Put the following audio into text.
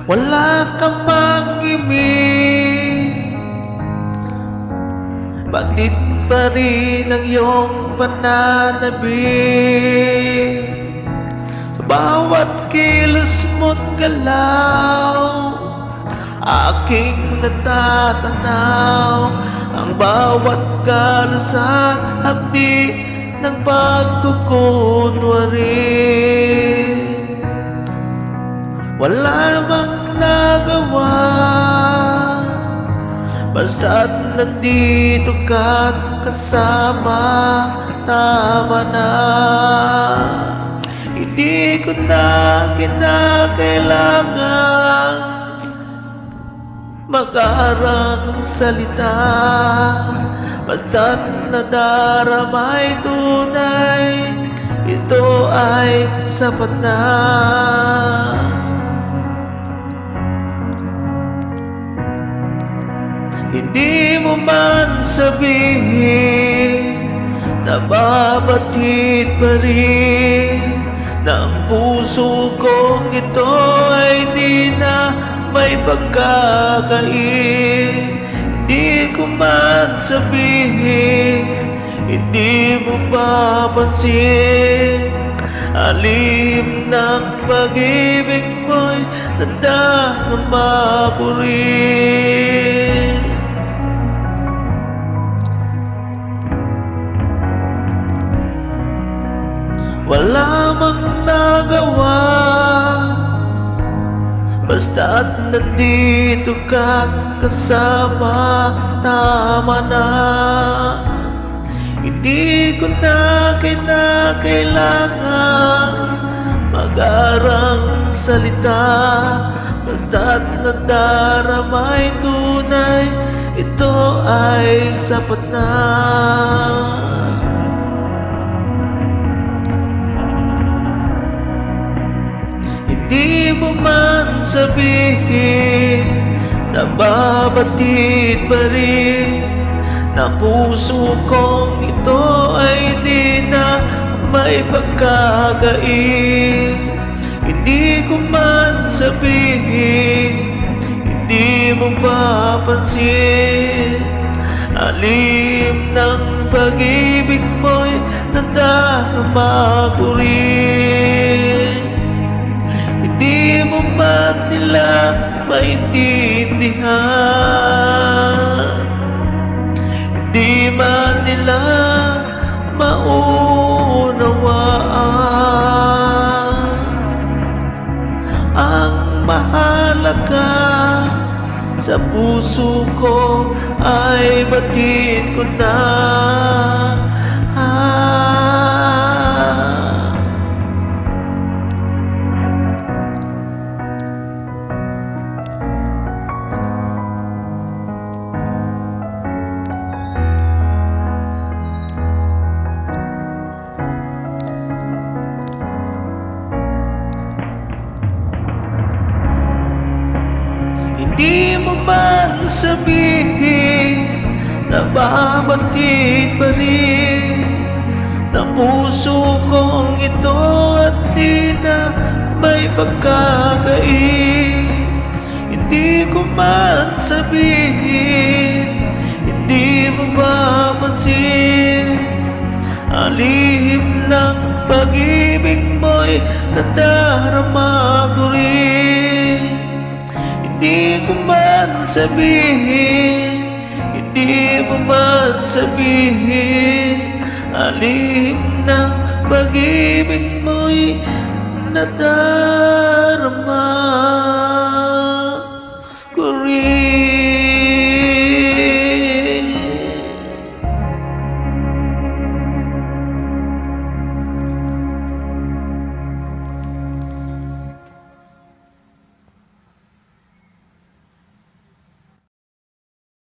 Wala kang mang-ibig, batid pa rin ang iyong pananabik. Sa bawat kilos mo't galaw, aking natatanaw ang bawat galos at hapdi ng pagkukunwari. Wala mang nagawa, basta't nandito ka't kasama, tama na. Hindi ko na kinakailangan mag-aarang salita, basta't nadaramay tunay, ito ay sapat na. Hindi mo man sabihin, nababatid pa rin na ang puso kong ito ay di na may pagkakain. Hindi ko man sabihin, hindi mo papansin, alim ng pag-ibig mo'y nadarama ko rin. Wala mang nagawa, basta't nandito ka't kasama, tama na. Hindi ko na kinakailangan mag-aarang salita, basta't nadaramay tunay, ito ay sapat na. Hindi mo man sabihin, nababatid pa rin na puso kong ito ay di na may pagkakain. Hindi ko man sabihin, hindi mo papansin, alim ng pag-ibig mo'y nadarama ko rin. Hindi mo man nila maintindihan, hindi man nila maunawaan. Ang mahalaga sa puso ko ay batid ko na. Hindi mo man sabihin, nababatid pa rin na puso kong ito at di na may pagkakain. Hindi ko man sabihin, hindi mo mapansin, alim ng pag-ibig mo'y nadarama ko rin. Hindi ko man sabihin, hindi mo man sabihin, alim ng pag-ibig mo'y nadarama.